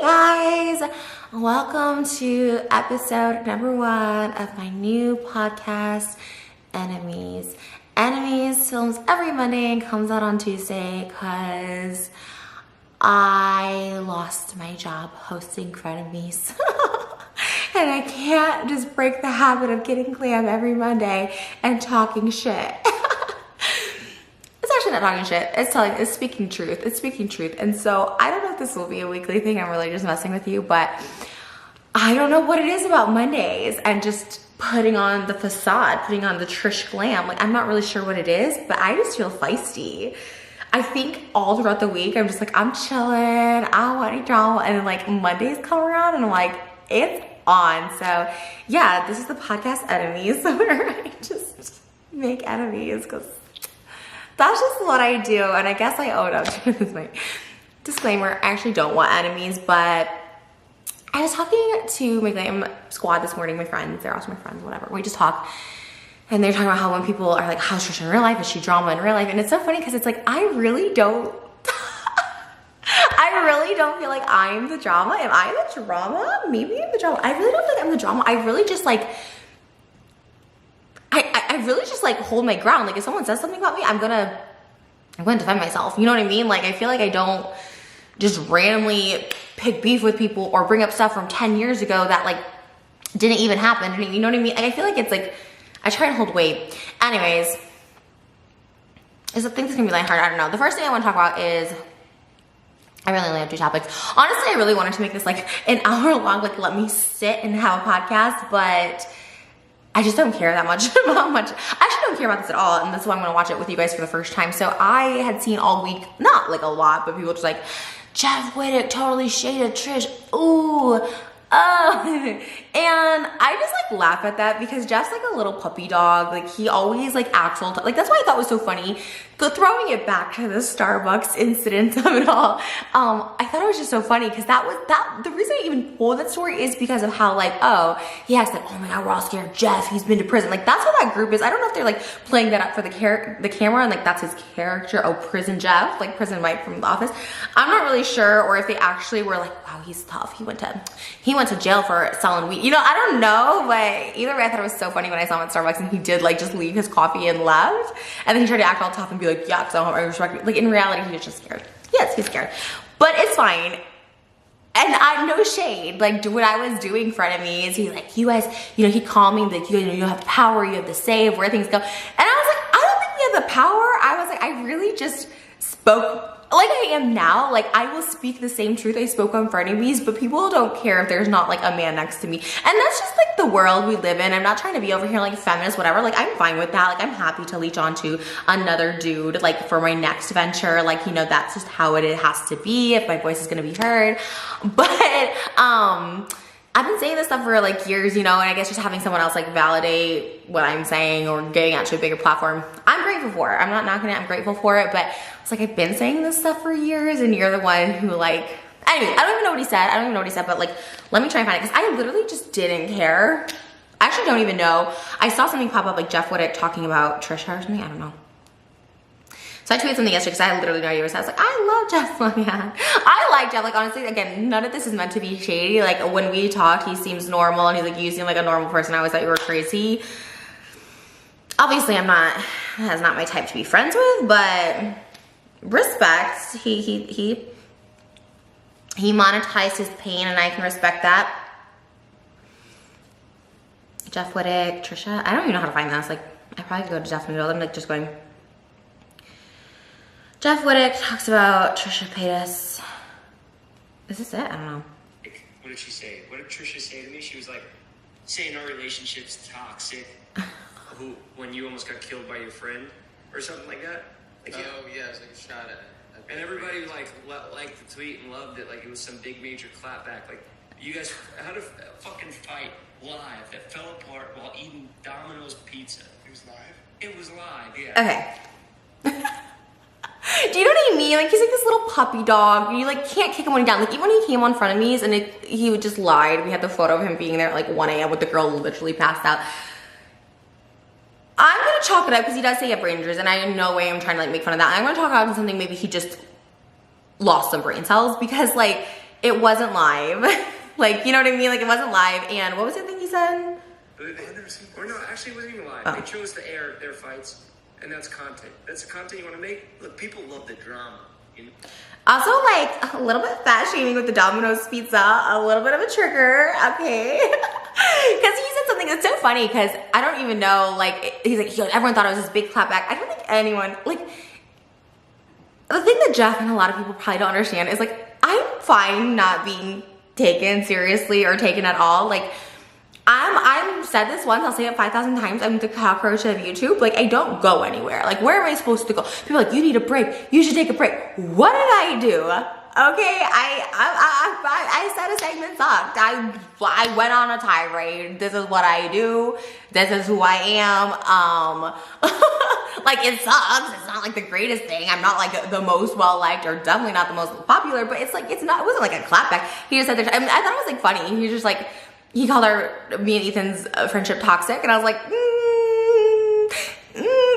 guys, welcome to episode number 1 of my new podcast, Enemies. Enemies films every Monday and comes out on Tuesday because I lost my job hosting Frenemies. And I can't just break the habit of getting glam every Monday and talking shit. It's actually not talking shit. It's speaking truth. It's speaking truth. And so I don't know if this will be a weekly thing. I'm really just messing with you, but I don't know what it is about Mondays and just putting on the facade, putting on the Trish glam. Like, I'm not really sure what it is, but I just feel feisty. I think all throughout the week, I'm just like, I'm chilling. I don't want any drama. And then like Mondays come around and I'm like, it's on. So yeah, this is the podcast Enemies, where I just make enemies because that's just what I do. And I guess I own up to this. My disclaimer, I actually don't want enemies, but I was talking to my glam squad this morning, my friends, they're also my friends, whatever. We just talk and they're talking about how when people are like, how's Trisha in real life? Is she drama in real life? And it's so funny because it's like, I really don't feel like I'm the drama. Am I the drama? Maybe I'm the drama. I really don't think I'm the drama. I really just like, I really just like hold my ground. Like if someone says something about me, I'm gonna defend myself. You know what I mean? Like I feel like I don't just randomly pick beef with people or bring up stuff from 10 years ago that like didn't even happen. You know what I mean? Like, I feel like it's like, I try to hold weight. Anyways, is the thing that's gonna be lighthearted? I don't know. The first thing I want to talk about is, I really only have 2 topics. Honestly, I really wanted to make this like an hour long, like let me sit and have a podcast, but I just don't care that much about much. I actually don't care about this at all, and that's why I'm gonna watch it with you guys for the first time. So I had seen all week, not like a lot, but people just like, Jeff Wittek totally shaded Trish. Ooh. And I just like laugh at that because Jeff's like a little puppy dog. Like he always like acts all like, that's why I thought it was so funny. Throwing it back to the Starbucks incident of it all. I thought it was just so funny because the reason I even told that story is because of how like, oh, he acts like, oh my God, we're all scared of Jeff. He's been to prison. Like that's what that group is. I don't know if they're like playing that up for the camera and like that's his character. Oh, prison Jeff, like prison Mike from The Office. I'm not really sure, or if they actually were like, wow, he's tough. He went to jail for selling weed. You know, I don't know, but either way, I thought it was so funny when I saw him at Starbucks and he did like just leave his coffee and left. And then he tried to act all tough and be like, yeah, because I don't have any respect. Like in reality, he was just scared. Yes, he's scared. But it's fine. And I no shade. Like what I was doing frenemies, he's like, you guys, you know, he called me like, you have the power, you have the say of where things go. And I was like, I don't think we have the power. I was like, I really just spoke like I am now. Like I will speak the same truth I spoke on frenemies, but people don't care if there's not like a man next to me. And that's just like the world we live in. I'm not trying to be over here like feminist, whatever. Like I'm fine with that. Like I'm happy to leech onto another dude like for my next venture. Like, you know, that's just how it has to be if my voice is gonna be heard. But I've been saying this stuff for like years, you know, and I guess just having someone else like validate what I'm saying or getting out to a bigger platform, I'm grateful for it. I'm not knocking it, I'm grateful for it, but it's like I've been saying this stuff for years and you're the one who like, anyway, I don't even know what he said, but like, let me try and find it because I literally just didn't care. I actually don't even know. I saw something pop up like Jeff Wittek talking about Trisha or something, I don't know. So I tweeted something yesterday because I had literally no idea what I was like, I love Jeff. Yeah. I like Jeff. Like honestly, again, none of this is meant to be shady. Like when we talk, he seems normal and he's like, you seem like a normal person. I always thought you were crazy. Obviously, that's not my type to be friends with, but respect. He monetized his pain and I can respect that. Jeff Wittek, Trisha. I don't even know how to find this. Like I probably could go to Jeff in the middle. I'm like just going. Jeff Wittek talks about Trisha Paytas. Is this it? I don't know. What did she say? What did Trisha say to me? She was like, saying our relationship's toxic. When you almost got killed by your friend or something like that. Like, oh yeah, it was like a shot at it. And everybody liked the tweet and loved it. Like it was some big major clapback. Like you guys had a fucking fight live that fell apart while eating Domino's pizza. It was live? It was live, yeah. Okay. Do you know what I mean? Like he's like this little puppy dog. You like can't kick him when he's down. Like even when he came on Frenemies and he would just lied. We had the photo of him being there at like 1 a.m. with the girl literally passed out. I'm gonna chalk it up because he does say he had brain injuries, and I in no way I'm trying to like make fun of that. I'm gonna chalk it up to something maybe he just lost some brain cells because like it wasn't live. Like, you know what I mean? Like, it wasn't live. And what was the thing he said? Or no, actually, it wasn't even live. Oh. They chose to air their fights, and that's content. That's the content you want to make. Look, people love the drama. You know? Also, like, a little bit fat shaming with the Domino's pizza, a little bit of a trigger, okay? Because he said something that's so funny, because I don't even know, like, he's like, yo, everyone thought it was this big clapback. I don't think anyone, like, the thing that Jeff and a lot of people probably don't understand is, like, I'm fine not being taken seriously or taken at all. Like, I've said this once, I'll say it 5,000 times, I'm the cockroach of YouTube. Like, I don't go anywhere. Like, where am I supposed to go? People are like, you need a break. You should take a break. What did I do? Okay, I said a segment sucked. I went on a tirade. This is what I do. This is who I am. Like, it sucks. It's not like the greatest thing. I'm not like the most well-liked or definitely not the most popular, but it's like, it wasn't like a clapback. He just said, I thought it was like funny. He was just like, he called me and Ethan's friendship toxic, and I was like,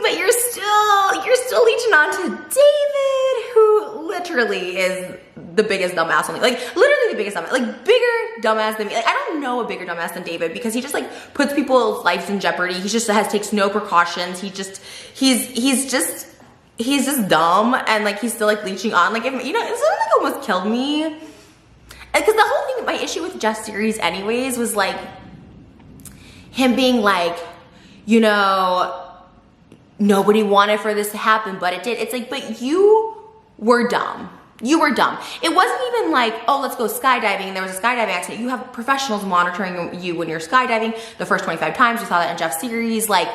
but you're still leeching on to David, who literally is the biggest dumbass on me. Like, literally the biggest dumbass, like, bigger dumbass than me. Like, I don't know a bigger dumbass than David, because he just, like, puts people's lives in jeopardy. He just takes no precautions. He's just dumb, and, like, he's still, like, leeching on. Like, if, you know, it's something like almost killed me. Because the whole thing, my issue with Jeff's series anyways was, like, him being like, you know, nobody wanted for this to happen, but it did. It's like, but you were dumb. You were dumb. It wasn't even like, oh, let's go skydiving. There was a skydiving accident. You have professionals monitoring you when you're skydiving. The first 25 times, we saw that in Jeff's series. Like,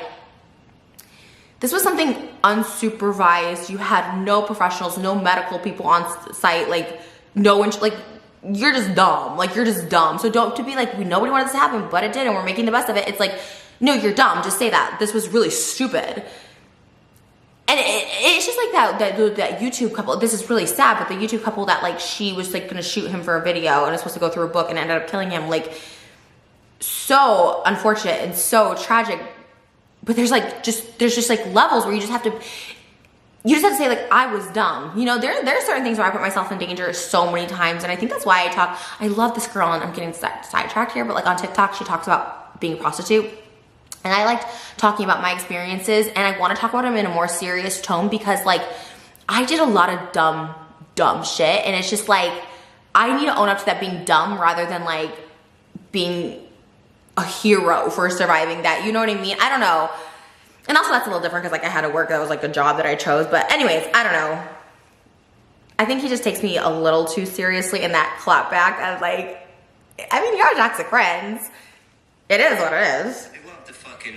this was something unsupervised. You had no professionals, no medical people on site. Like, no one, like, you're just dumb. Like, you're just dumb. So to be like, nobody wanted this to happen, but it did, and we're making the best of it. It's like, no, you're dumb. Just say that. This was really stupid. And it's just like that YouTube couple. This is really sad, but the YouTube couple that, like, she was, like, gonna shoot him for a video and was supposed to go through a book and ended up killing him. Like, so unfortunate and so tragic. But there's just like levels where you just have to say, like, I was dumb. You know, there are certain things where I put myself in danger so many times, and I think that's why I love this girl, and I'm getting sidetracked here, but, like, on TikTok, she talks about being a prostitute. And I liked talking about my experiences, and I want to talk about them in a more serious tone, because, like, I did a lot of dumb shit, and it's just, like, I need to own up to that being dumb rather than, like, being a hero for surviving that. You know what I mean? I don't know. And also that's a little different because, like, I had to work. That was, like, the job that I chose. But anyways, I don't know. I think he just takes me a little too seriously in that clapback. I was like, I mean, you're toxic friends. It is what it is. They love to fucking,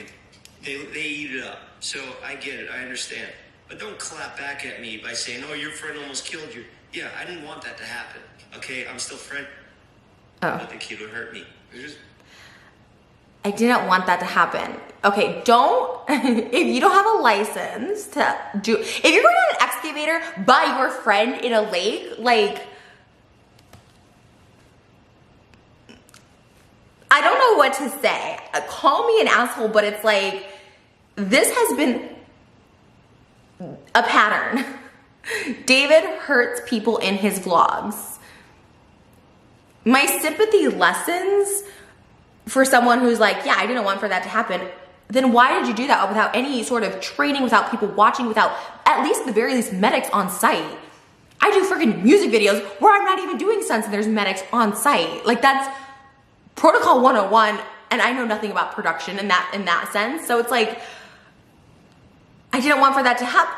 they eat it up. So I get it. I understand. But don't clap back at me by saying, oh, your friend almost killed you. Yeah, I didn't want that to happen. Okay, I'm still friend. Oh. I don't think he would hurt me. I didn't want that to happen. Okay, if you don't have a license to do, if you're going on an excavator by your friend in a lake, like, I don't know what to say. Call me an asshole, but it's like, this has been a pattern. David hurts people in his vlogs. My sympathy lessens for someone who's like, yeah, I didn't want for that to happen. Then why did you do that without any sort of training, without people watching, without at least the very least medics on site? I do freaking music videos where I'm not even doing stunts and there's medics on site. Like, that's protocol 101, and I know nothing about production in that sense. So it's like, I didn't want for that to happen.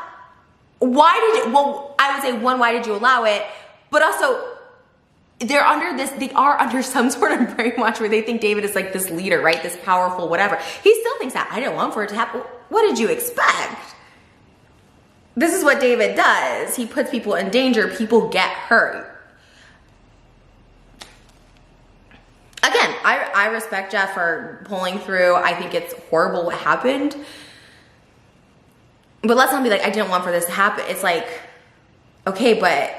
Well, I would say, one, why did you allow it? But also, they are under some sort of brainwash where they think David is, like, this leader, right? This powerful whatever. He still thinks that. I didn't want for it to happen. What did you expect? This is what David does. He puts people in danger. People get hurt. Again, I respect Jeff for pulling through. I think it's horrible what happened. But let's not be like, I didn't want for this to happen. It's like, okay, but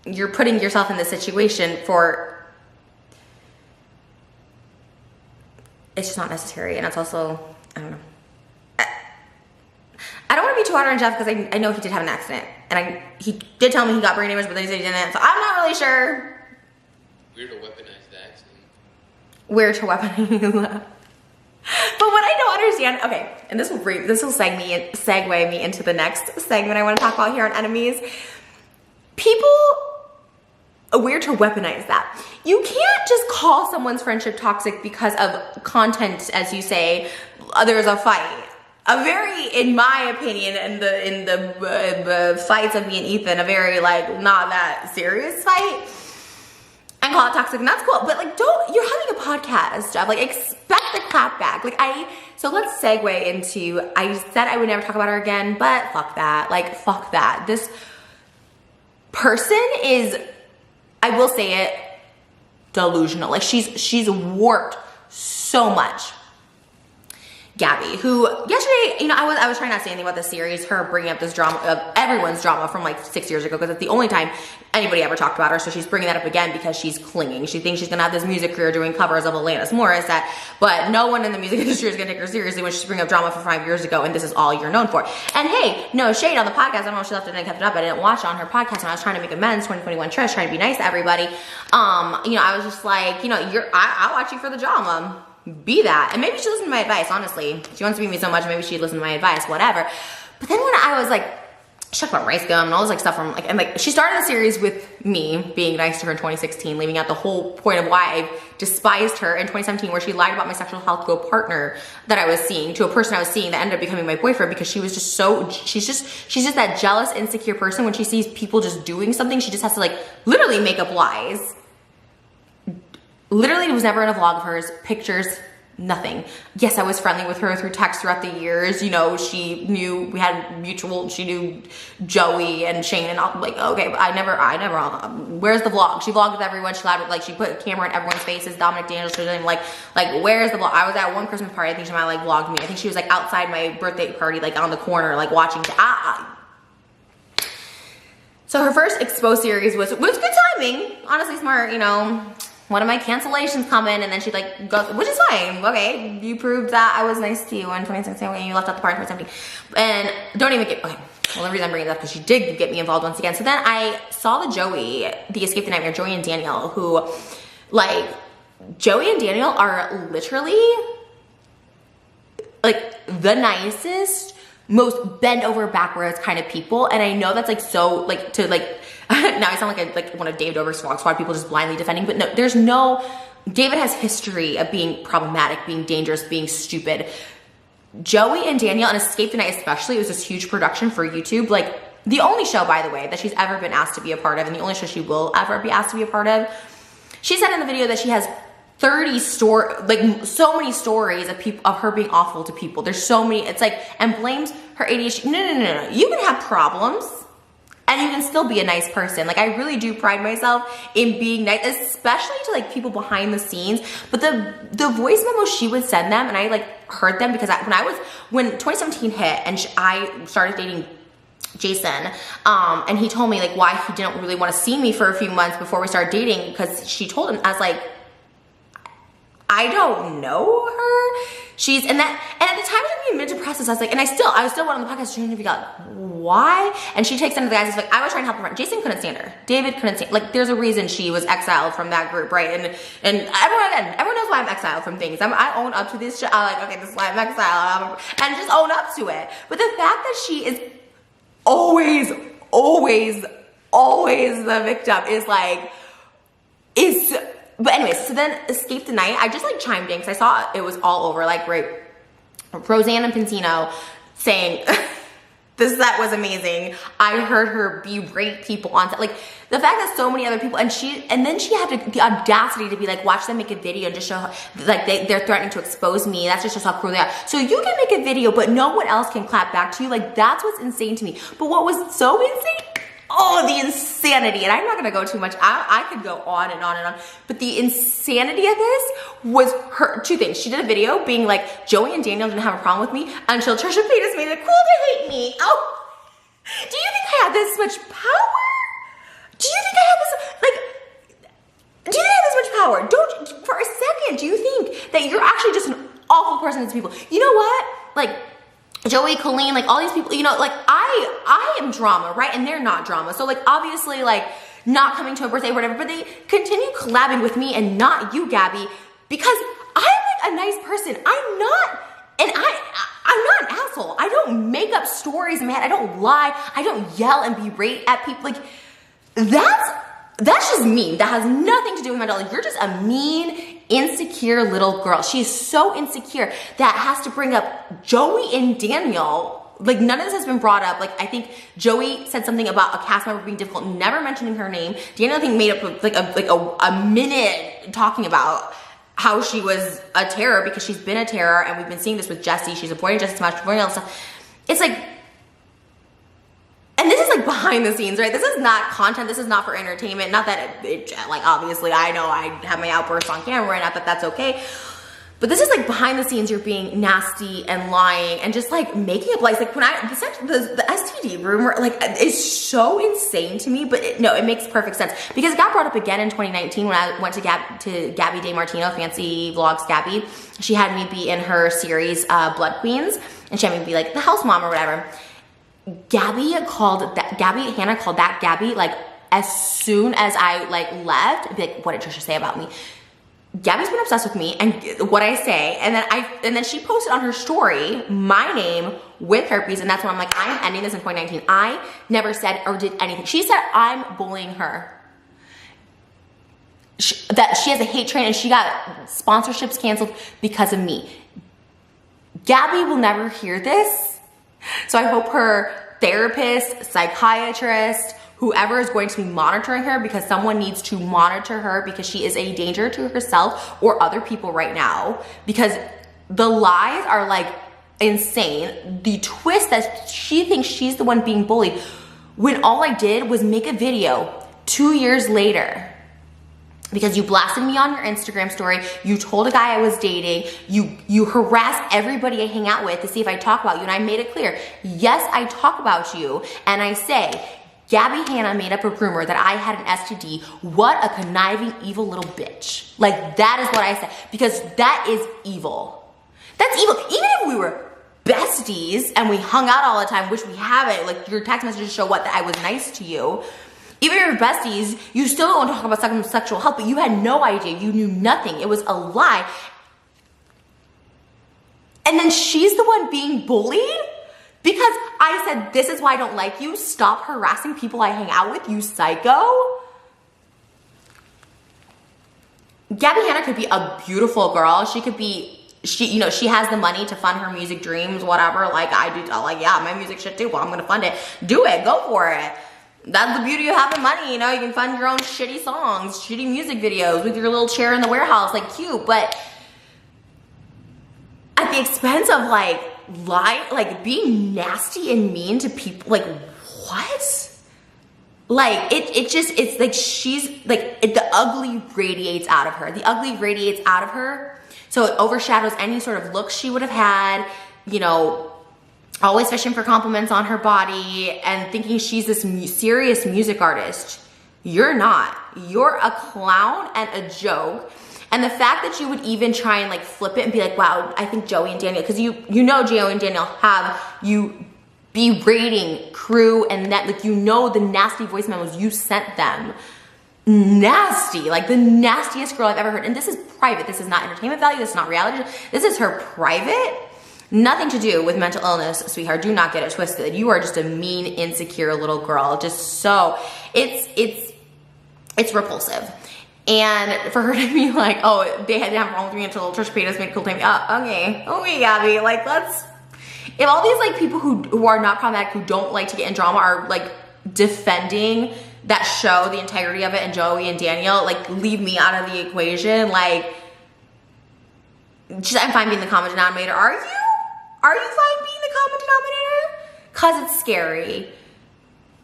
you're putting yourself in this situation for, it's just not necessary. And it's also, I don't know. I don't want to be too hard on Jeff because I know he did have an accident. And he did tell me he got brain damage, but then he said he didn't. So I'm not really sure weird to weaponize the accent. Weird to weaponize that. But what I don't understand, okay, and this will segue me into the next segment I want to talk about here on enemies. People weird to weaponize that. You can't just call someone's friendship toxic because of content, as you say, there's a fight. A very, in my opinion, in the fights of me and Ethan, a very like not that serious fight, and call it toxic, and that's cool. But like, you're having a podcast, Jeff. Like, expect the clap back. Like so let's segue into, I said I would never talk about her again, but fuck that. Like, fuck that. This person is, I will say it, delusional. Like, she's warped so much. Gabbie, who yesterday, you know, I was trying not to say anything about this series, her bringing up this drama, everyone's drama from like 6 years ago, because it's the only time anybody ever talked about her, so she's bringing that up again because she's clinging. She thinks she's gonna have this music career doing covers of Alanis Morissette, but no one in the music industry is gonna take her seriously when she's bringing up drama from 5 years ago, and this is all you're known for. And hey, no shade on the podcast, I don't know if she left it and kept it up, I didn't watch it on her podcast when I was trying to make amends, 2021 Trish, trying to be nice to everybody. You know, I was just like, you know, I'll watch you for the drama. Be that. And maybe she'll listen to my advice, honestly. She wants to be me so much, maybe she'd listen to my advice, whatever. But then when I was like, she talked about rice gum and all this like stuff from like, and like, she started the series with me being nice to her in 2016, leaving out the whole point of why I despised her in 2017, where she lied about my sexual health to a partner that I was seeing, to a person I was seeing that ended up becoming my boyfriend, because she was just so, she's just that jealous, insecure person. When she sees people just doing something, she just has to like literally make up lies. Literally, it was never in a vlog of hers, pictures, nothing. Yes, I was friendly with her through text throughout the years. You know, she knew we had mutual, she knew Joey and Shane, and I'm like, okay, but I never, where's the vlog? She vlogged with everyone. She like, she put a camera in everyone's faces. Dominic Daniels, she didn't like, where's the vlog? I was at one Christmas party. I think she might like vlogged me. I think she was like outside my birthday party, like on the corner, like watching. So her first exposed series was good timing. Honestly, smart, you know. One of my cancellations come in, and then she like goes, which is fine. Okay, you proved that I was nice to you in 2016 when you left out the party in 2017. And don't even get, okay, well, the reason I'm bringing it up is because she did get me involved once again. So then I saw the Escape the Nightmare, Joey and Daniel, who, like, Joey and Daniel are literally like the nicest, most bend over backwards kind of people. And I know that's like so like to like, now I sound like one of David Dobrik's vlog squad people just blindly defending, but no, David has history of being problematic, being dangerous, being stupid. Joey and Daniel, and Escape the Night especially, it was this huge production for YouTube. Like, the only show, by the way, that she's ever been asked to be a part of, and the only show she will ever be asked to be a part of. She said in the video that she has 30 so many stories of her being awful to people. There's so many, it's like, and blames her ADHD. No. You can have problems, and you can still be a nice person. Like, I really do pride myself in being nice, especially to like people behind the scenes. But the voice memos she would send them, and I like heard them because when 2017 hit and I started dating Jason, and he told me like why he didn't really want to see me for a few months before we started dating, because she told him, I was like, I don't know her. And at the time I was being mid-depressed, I was like, and I still went on the podcast trying to figure out why. And she takes into the guys, it's like, I was trying to help her. Jason couldn't stand her. David couldn't stand, like, there's a reason she was exiled from that group, right? And everyone knows why I'm exiled from things. I own up to this shit. I'm like, okay, this is why I'm exiled. And just own up to it. But the fact that she is always the victim but anyways, so then Escape the Night, I just like chimed in because I saw it was all over, like, right, Roseanne and Pincino saying this set was amazing. I heard her berate people on set. Like, the fact that so many other people, and then she had the audacity to be like, watch them make a video and just show, like, they're threatening to expose me. That's just how cruel they are. So you can make a video, but no one else can clap back to you. Like, that's what's insane to me. But what was so insane, the insanity, and I'm not gonna go too much, I could go on and on and on, but the insanity of this was her, two things. She did a video being like, Joey and Daniel didn't have a problem with me until Trisha Paytas made it cool to hate me. Oh, do you think I have this much power? Do you think I have this much power? Don't, for a second, do you think that you're actually just an awful person to people? You know what? Like, Joey, Klein, like all these people, you know, like I am drama, right? And they're not drama. So like obviously like not coming to a birthday or whatever, but they continue collabing with me and not you, Gabbie, because I'm like a nice person. I'm not an asshole. I don't make up stories in my head. I don't lie. I don't yell and berate at people. Like, that's just mean. That has nothing to do with mental illness. You're just a mean, insecure little girl. She's so insecure that has to bring up Joey and Daniel. Like, none of this has been brought up. Like, I think Joey said something about a cast member being difficult, never mentioning her name. Daniel, I think, made up like a minute talking about how she was a terror because she's been a terror, and we've been seeing this with Jessie. She's avoiding Jessie Smash, avoiding all this stuff. It's like, and this is like behind the scenes, right? This is not content. This is not for entertainment. Not that like, obviously, I know I have my outbursts on camera, and not that that's okay. But this is like behind the scenes. You're being nasty and lying and just like making up lies. Like when the STD rumor, like, is so insane to me. But it makes perfect sense because it got brought up again in 2019 when I went to Gabbie DeMartino, Fancy Vlogs Gabbie. She had me be in her series Blood Queens, and she had me be like the house mom or whatever. Hanna called that Gabbie like as soon as I like left. I'd be like, what did Trisha say about me? Gabbie's been obsessed with me and what I say, and then she posted on her story my name with herpes, and that's when I'm like, I'm ending this in 2019. I never said or did anything. She said I'm bullying her. That she has a hate train and she got sponsorships canceled because of me. Gabbie will never hear this, so I hope her therapist, psychiatrist, whoever is going to be monitoring her, because someone needs to monitor her because she is a danger to herself or other people right now, because the lies are like insane. The twist that she thinks she's the one being bullied when all I did was make a video 2 years later because you blasted me on your Instagram story. You told a guy I was dating. You harassed everybody I hang out with to see if I talk about you, and I made it clear, yes, I talk about you, and I say, Gabbie Hanna made up a rumor that I had an STD. What a conniving, evil little bitch. Like, that is what I said, because that is evil. That's evil. Even if we were besties and we hung out all the time, which we haven't, like your text messages show that I was nice to you. Even if you're besties, you still don't want to talk about sexual health, but you had no idea. You knew nothing. It was a lie. And then she's the one being bullied? Because I said, this is why I don't like you. Stop harassing people I hang out with, you psycho. Gabbie Hanna could be a beautiful girl. She could be, she has the money to fund her music dreams, whatever. Like I do, like, yeah, my music shit too. Well, I'm gonna fund it. Do it, go for it. That's the beauty of having money, you know? You can fund your own shitty songs, shitty music videos with your little chair in the warehouse, like cute, but at the expense of like, being nasty and mean to people. Like, what? Like, it's like she's like, the ugly radiates out of her. The ugly radiates out of her, so it overshadows any sort of looks she would have had, you know, always fishing for compliments on her body and thinking she's this serious music artist. You're not. You're a clown and a joke. And the fact that you would even try and like flip it and be like, wow, I think Joey and Daniel, because you know Joey and Daniel have you berating crew and that, like, you know, the nasty voice memos you sent them. Nasty, like the nastiest girl I've ever heard. And this is private. This is not entertainment value. This is not reality. This is her private. Nothing to do with mental illness, sweetheart. Do not get it twisted. You are just a mean, insecure little girl. Just so, it's repulsive. And for her to be like, oh, they had to have wrong with me until Trisha Paytas made a cool time. Okay, Gabbie, like, let's, if all these like people who are not problematic, who don't like to get in drama, are like defending that show, the integrity of it, and Joey and Daniel, like, leave me out of the equation. Like, I'm fine being the common denominator. Are you? Are you fine being the common denominator? Cause it's scary.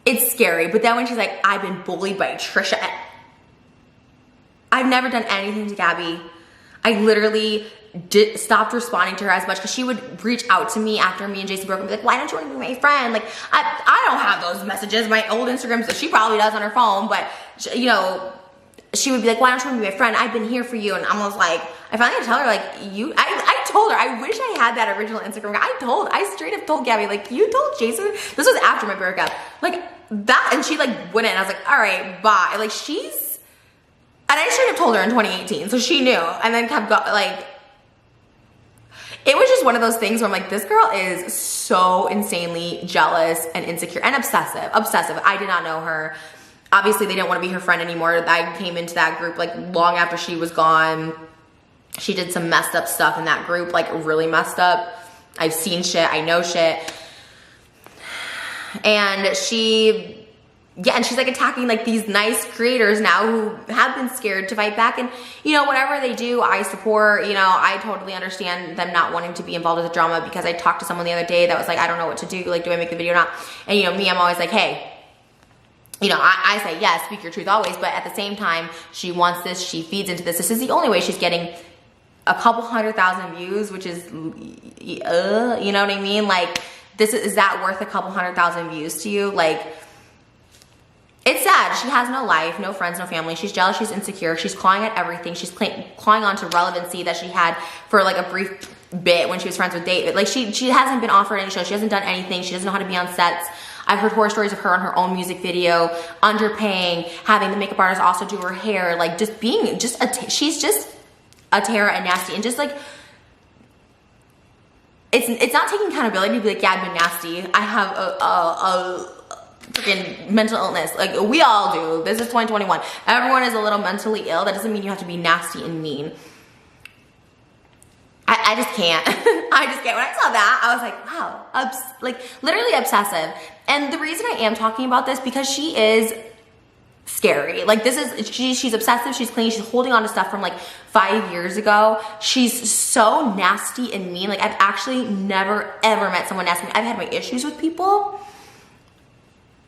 It's scary. But then when she's like, I've been bullied by Trisha. I've never done anything to Gabbie. I literally stopped responding to her as much because she would reach out to me after me and Jason broke up and be like, why don't you want to be my friend? Like, I don't have those messages. My old Instagram, so she probably does on her phone, but you know, she would be like, why don't you want to be my friend? I've been here for you. And I was like, I finally had to tell her, like, I told her, I wish I had that original Instagram. I straight up told Gabbie, like, you told Jason, this was after my breakup, like that, and she like wouldn't, and I was like, all right, bye. Like, and I straight up told her in 2018, so she knew, and then kept like, it was just one of those things where I'm like, this girl is so insanely jealous and insecure and obsessive. I did not know her. Obviously, they didn't want to be her friend anymore. I came into that group like long after she was gone. She did some messed up stuff in that group, like really messed up. I've seen shit, I know shit. And and she's like attacking like these nice creators now who have been scared to fight back. And you know, whatever they do, I support. You know, I totally understand them not wanting to be involved with the drama, because I talked to someone the other day that was like, I don't know what to do. Like, do I make the video or not? And you know, me, I'm always like, hey, you know, I say yes, speak your truth always. But at the same time, she wants this, she feeds into this. This is the only way she's getting a couple 100,000 views, which is, you know what I mean? Like, is that worth a couple 100,000 views to you? Like, it's sad. She has no life, no friends, no family. She's jealous, she's insecure, she's clawing at everything. She's clawing onto relevancy that she had for like a brief bit when she was friends with David. Like, she hasn't been offered any shows, she hasn't done anything, she doesn't know how to be on sets. I've heard horror stories of her on her own music video, underpaying, having the makeup artist also do her hair, like just being she's just a terror and nasty, and just like, it's not taking accountability to be like, yeah, I've been nasty. I have a freaking mental illness. Like, we all do. This is 2021. Everyone is a little mentally ill. That doesn't mean you have to be nasty and mean. I just can't. I just can't. When I saw that, I was like, wow, like literally obsessive. And the reason I am talking about this, because she is scary. Like, she's obsessive, she's clingy, she's holding on to stuff from like 5 years ago. She's so nasty and mean. Like, I've actually never ever met someone nasty. I've had my issues with people.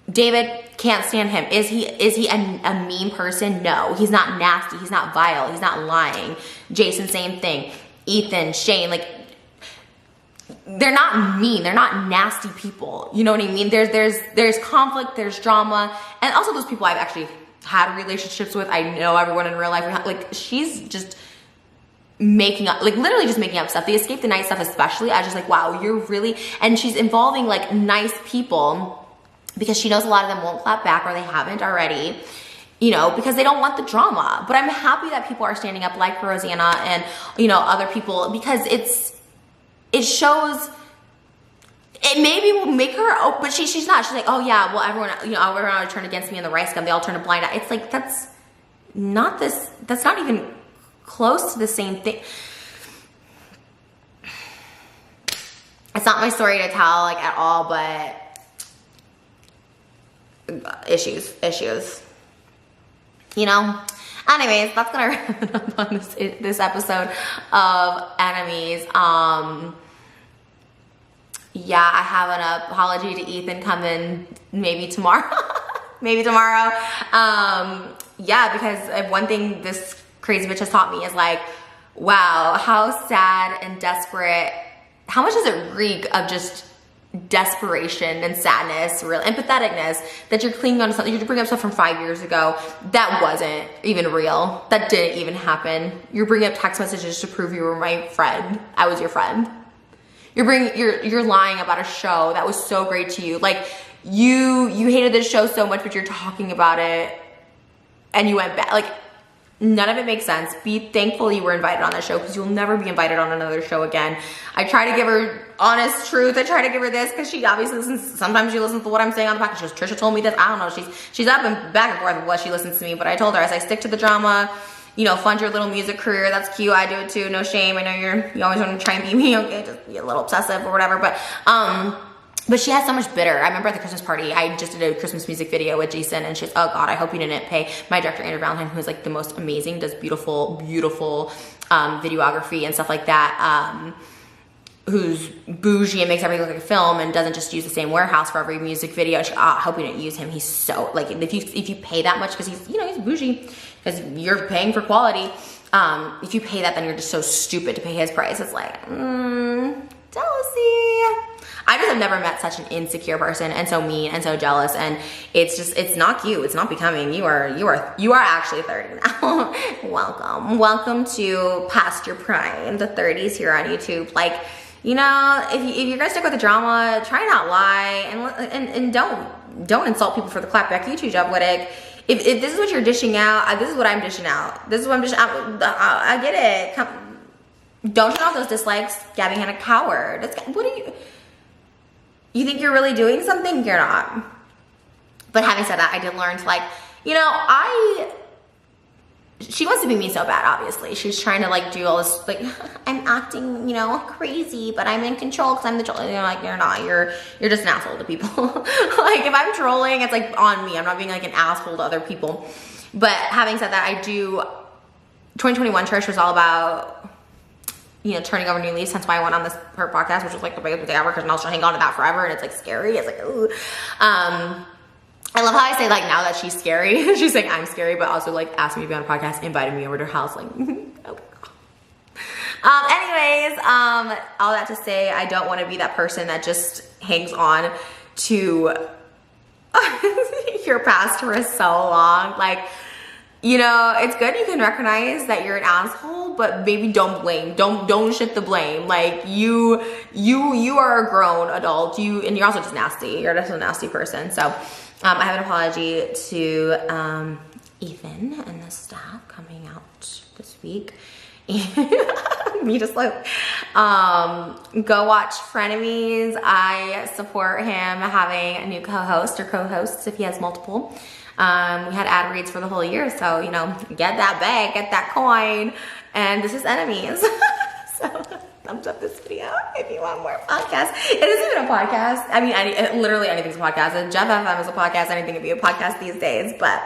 David, can't stand him. Is he a mean person? No, he's not nasty, he's not vile, he's not lying. Jason, same thing. Ethan, Shane, like, they're not mean, they're not nasty people. You know what I mean? There's conflict, there's drama, and also those people I've actually had relationships with. I know everyone in real life. Like, she's just making up, like literally just making up stuff. The Escape the Night stuff especially, I was just like, wow, you're really, and she's involving like nice people because she knows a lot of them won't clap back, or they haven't already. You know, because they don't want the drama. But I'm happy that people are standing up, like Rosanna and, you know, other people, because it shows, it maybe will make her, oh, but she's not. She's like, oh yeah, well, everyone, you know, everyone will turn against me in the rice gum. They all turn a blind eye. It's like, that's not even close to the same thing. It's not my story to tell, like, at all, but issues. You know? Anyways, that's gonna wrap it up on this episode of Enemies. Yeah, I have an apology to Ethan coming maybe tomorrow. Yeah, because one thing this crazy bitch has taught me is like, wow, how sad and desperate, how much does it reek of just desperation and sadness, real empatheticness, that you're clinging on to something. You bring up stuff from 5 years ago that wasn't even real, that didn't even happen. You're bringing up text messages to prove you were my friend. I was your friend. You're lying about a show that was so great to you. Like, you hated this show so much, but you're talking about it and you went back. Like, none of it makes sense. Be thankful you were invited on that show, because you'll never be invited on another show again. I try to give her honest truth. I try to give her this, because she obviously listens. Sometimes she listens to what I'm saying on the podcast. She goes, Trisha told me this. I don't know. She's up and back and forth with what she listens to me. But I told her, as I stick to the drama, you know, fund your little music career. That's cute. I do it too. No shame. I know you always want to try and be me. Okay, just be a little obsessive or whatever. But she has so much bitter. I remember at the Christmas party, I just did a Christmas music video with Jason, and she's, oh God, I hope you didn't pay my director, Andrew Valentine, who is like the most amazing, does beautiful videography and stuff like that, who's bougie and makes everything look like a film and doesn't just use the same warehouse for every music video. I hope you didn't use him. He's so, like, if you pay that much, because he's, you know, he's bougie, because you're paying for quality. If you pay that, then you're just so stupid to pay his price. It's like, jealousy. I just have never met such an insecure person, and so mean and so jealous, and it's not cute. It's not becoming. You are actually 30 now. Welcome to past your prime, the 30s here on YouTube. Like, you know, if you're gonna stick with the drama, try not lie, and don't insult people for the clapback YouTube job, Wittek. if this is what you're dishing out, this is what I'm dishing out. This is what I'm dishing out. I get it. Don't turn off those dislikes. Gabbie Hanna coward. What are you think you're really doing something? You're not. But having said that, I did learn to like, you know, she wants to be me so bad, obviously. She's trying to like do all this, like, I'm acting, you know, crazy, but I'm in control because I'm the troll. You know, like, you're not. You're just an asshole to people. Like, if I'm trolling, it's like on me. I'm not being like an asshole to other people. But having said that, 2021 church was all about, you know, turning over new leaves. That's why I went on her podcast, which was like the biggest thing ever, because now she'll hang on to that forever, and it's like scary. It's like, ooh. I love how I say like now that she's scary. She's like, I'm scary, but also like asked me to be on a podcast, invited me over to her house, like, okay. Anyways, all that to say, I don't want to be that person that just hangs on to your past for so long. Like, you know, it's good you can recognize that you're an asshole, but maybe don't blame. Don't shift the blame. Like you are a grown adult. And you're also just nasty. You're just a nasty person. So I have an apology to Ethan and the staff coming out this week. Me just like go watch Frenemies. I support him having a new co-host or co-hosts if he has multiple. We had ad reads for the whole year, so you know, get that bag, get that coin, and this is Enemies. So thumbs up this video if you want more podcasts. It isn't even a podcast. I mean, literally anything's a podcast. And Jeff FM is a podcast. Anything can be a podcast these days. But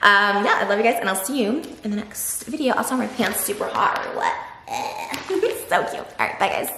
yeah, I love you guys, and I'll see you in the next video. Also, my pants super hot or what? So cute. All right, bye guys.